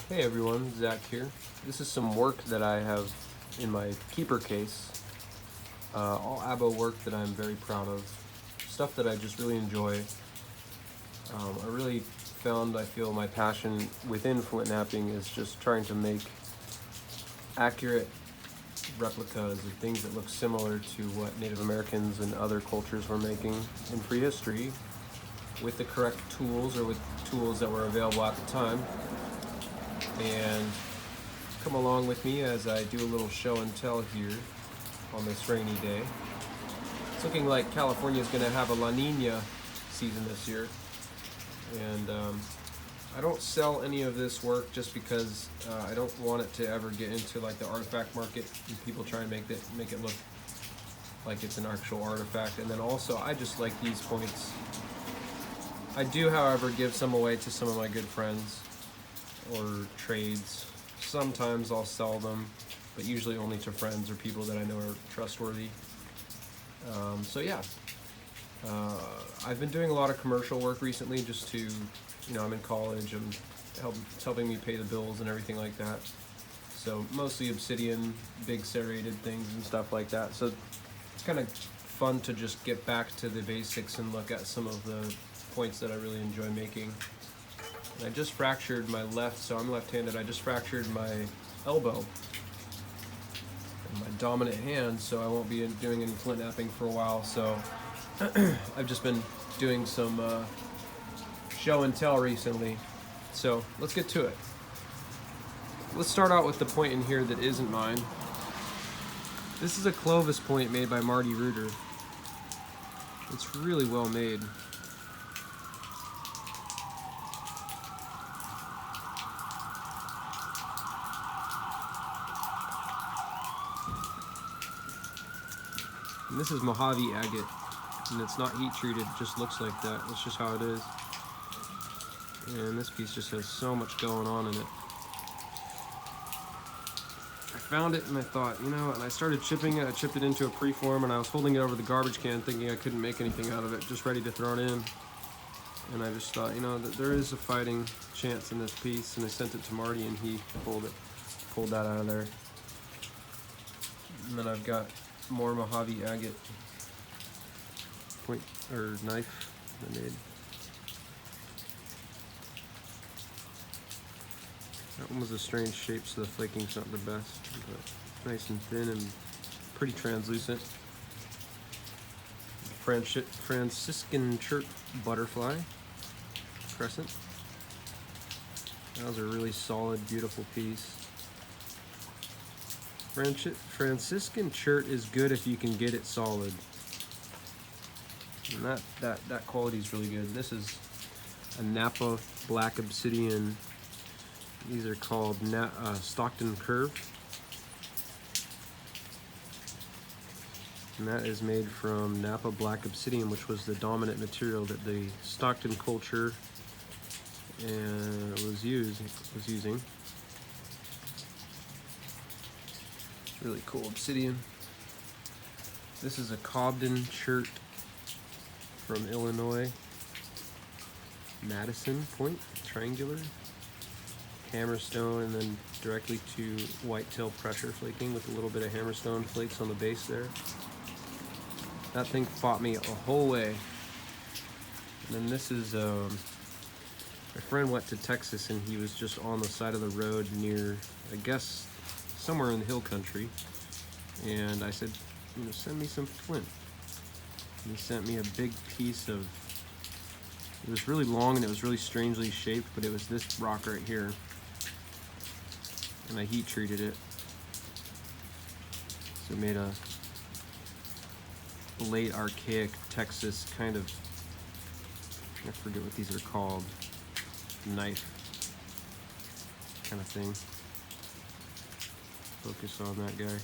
Hey everyone, Zach here. This is some work that I have in my keeper case. All abo work that I'm very proud of. Stuff that I just really enjoy. I really found, I feel my passion within flint knapping is just trying to make accurate replicas of things that look similar to what Native Americans and other cultures were making in prehistory with the correct tools or with tools that were available at the time. And come along with me as I do a little show and tell here on this rainy day. It's looking like California is going to have a La Nina season this year, and I don't sell any of this work just because I don't want it to ever get into like the artifact market and people try and make it look like it's an actual artifact. And then also I just like these points. I do, however, give some away to some of my good friends or trades. Sometimes I'll sell them, but usually only to friends or people that I know are trustworthy. So yeah, I've been doing a lot of commercial work recently just to, I'm in college and it's helping me pay the bills and everything like that. So mostly obsidian, big serrated things and stuff like that. So it's kind of fun to just get back to the basics and look at some of the points that I really enjoy making. And I just fractured my left, so I'm left-handed. I just fractured my elbow and my dominant hand, so I won't be doing any flint knapping for a while. So I've just been doing some show and tell recently. So let's get to it. Let's start out with the point in here that isn't mine. This is a Clovis point made by Marty Reuter. It's really well made. And this is Mojave agate, and it's not heat treated, it just looks like that. That's just how it is. And this piece just has so much going on in it. I found it and I thought, and I started chipping it. I chipped it into a preform and I was holding it over the garbage can thinking I couldn't make anything out of it, just ready to throw it in. And I just thought, that there is a fighting chance in this piece, and I sent it to Marty and he pulled that out of there. And then I've got more Mojave agate point or knife I made. That one was a strange shape, so the flaking's not the best, but nice and thin and pretty translucent. Franciscan chert butterfly crescent. That was a really solid, beautiful piece. Franciscan chert is good if you can get it solid, and that quality is really good. This is a Napa black obsidian. These are called Stockton Curve, and that is made from Napa black obsidian, which was the dominant material that the Stockton culture was using. Really cool obsidian. This is a Cobden chert from Illinois. Madison point, triangular. Hammerstone, and then directly to whitetail pressure flaking with a little bit of hammerstone flakes on the base there. That thing fought me a whole way. And then this is, my friend went to Texas and he was just on the side of the road near, I guess, somewhere in the hill country, and I said, send me some flint. And he sent me a big piece of, it was really long and it was really strangely shaped, but it was this rock right here, and I heat treated it, so it made a late archaic Texas kind of, I forget what these are called, knife kind of thing. Focus on that guy.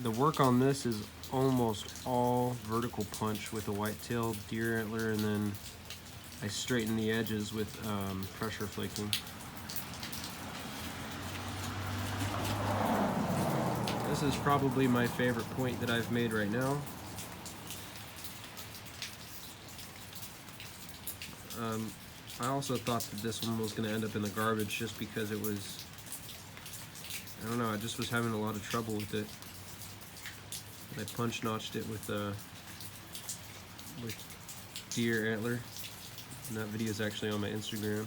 The work on this is almost all vertical punch with a whitetail deer antler, and then I straighten the edges with pressure flaking. This is probably my favorite point that I've made right now. I also thought that this one was going to end up in the garbage just because it was, I don't know, I just was having a lot of trouble with it. I punch notched it with deer antler, and that video is actually on my Instagram.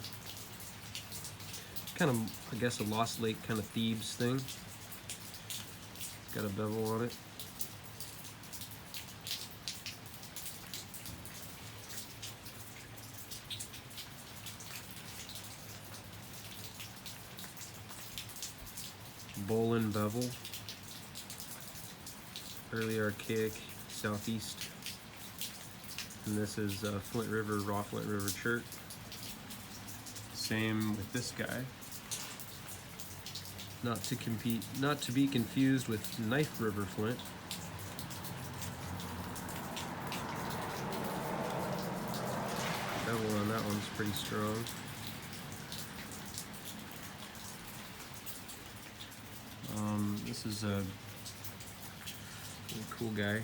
Kind of, I guess, a Lost Lake kind of thieves thing. It's got a bevel on it. Bolin bevel. Early archaic southeast. And this is Flint River, raw Flint River chert. Same with this guy. Not to be confused with Knife River Flint. The bevel on that one's pretty strong. This is a really cool guy.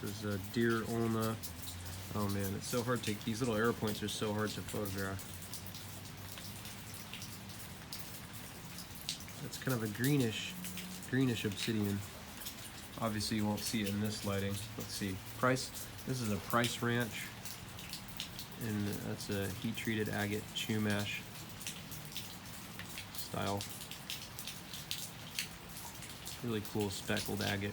This is a deer ulna. Oh man, it's so hard to, these little arrow points are so hard to photograph. It's kind of a greenish obsidian. Obviously you won't see it in this lighting. Let's see, Price, this is a Price Ranch, and that's a heat treated agate chew mash style. Really cool speckled agate.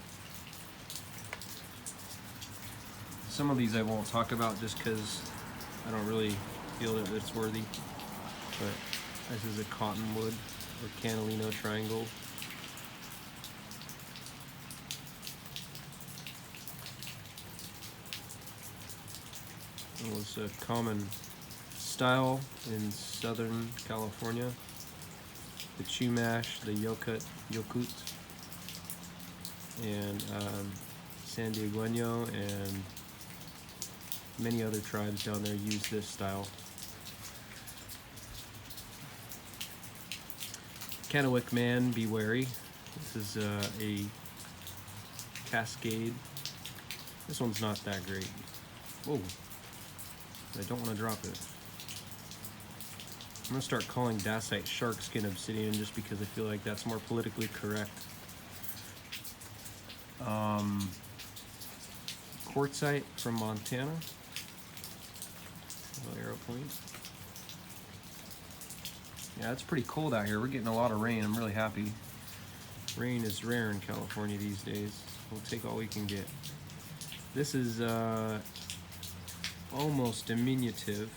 Some of these I won't talk about just because I don't really feel that it's worthy. But this is a cottonwood or Canalino triangle. It was a common style in Southern California. The chew mash, the yokut, and San Diegueño and many other tribes down there use this style. Kennewick man, be wary. This is a Cascade. This one's not that great. Whoa, I don't want to drop it. I'm gonna start calling dacite shark skin obsidian just because I feel like that's more politically correct. Quartzite from Montana. Little arrow point. Yeah, it's pretty cold out here. We're getting a lot of rain. I'm really happy. Rain is rare in California these days. We'll take all we can get. This is almost diminutive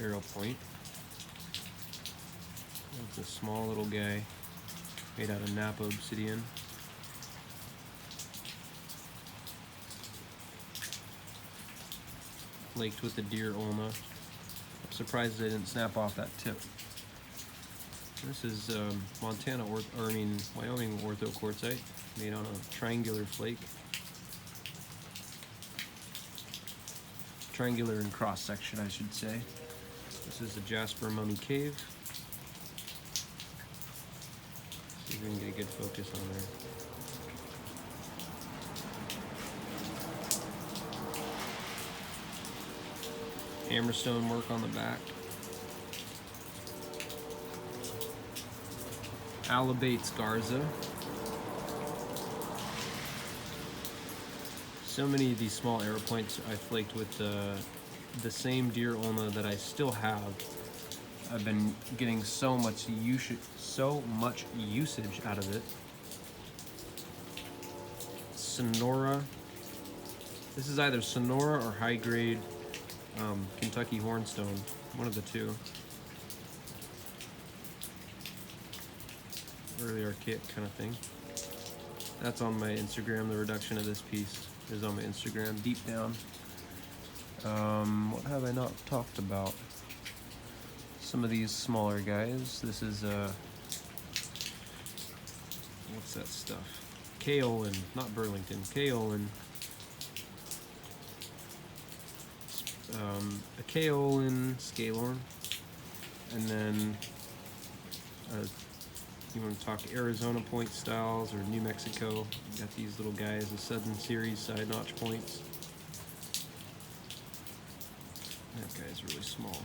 arrow point. It's a small little guy made out of Napa obsidian. Flaked with the deer ulna. I'm surprised they didn't snap off that tip. This is Wyoming ortho quartzite made on a triangular flake. Triangular in cross section, I should say. This is a Jasper Mummy Cave. See if we can get a good focus on there. Hammerstone work on the back. Alabates Garza. So many of these small arrow points I flaked with the same deer ulna that I still have. I've been getting so much usage out of it. Sonora. This is either Sonora or high grade Kentucky hornstone, one of the two. Early archaic kind of thing. That's on my Instagram. The reduction of this piece is on my Instagram, deep down. What have I not talked about? Some of these smaller guys. This is what's that stuff? Kaolin, not Burlington. Kaolin. A kaolin scalorn, and then you want to talk Arizona point styles or New Mexico. You got these little guys, the Southern Series side notch points. That guy's really small.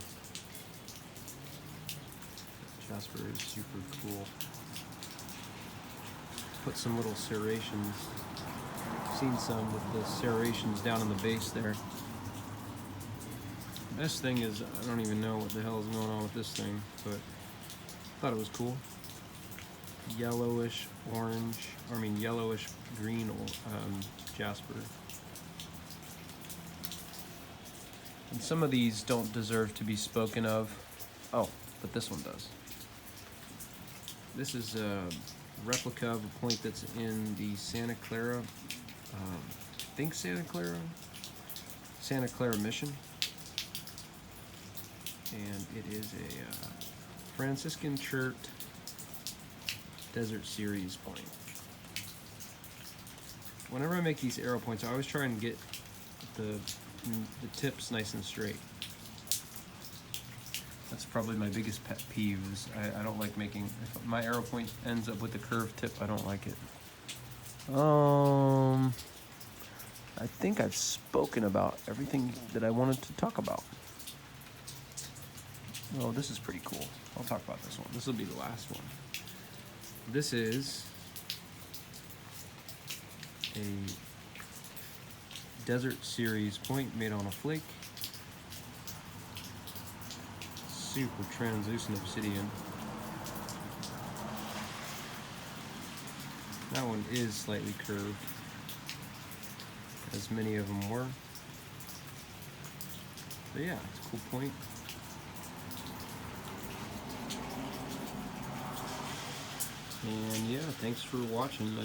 Jasper is super cool. Put some little serrations. Seen some with the serrations down in the base there. This thing is, I don't even know what the hell is going on with this thing, but I thought it was cool. Yellowish orange, yellowish green jasper. And some of these don't deserve to be spoken of. Oh, but this one does. This is a replica of a point that's in the Santa Clara, Santa Clara Mission. And it is a Franciscan Chert Desert Series point. Whenever I make these arrow points, I always try and get the tips nice and straight. That's probably my biggest pet peeve is I don't like making, if my arrow point ends up with a curved tip, I don't like it. I think I've spoken about everything that I wanted to talk about. Oh, this is pretty cool. I'll talk about this one. This will be the last one. This is a Desert Series point made on a flake. Super translucent obsidian. That one is slightly curved, as many of them were. But yeah, it's a cool point. And yeah, thanks for watching.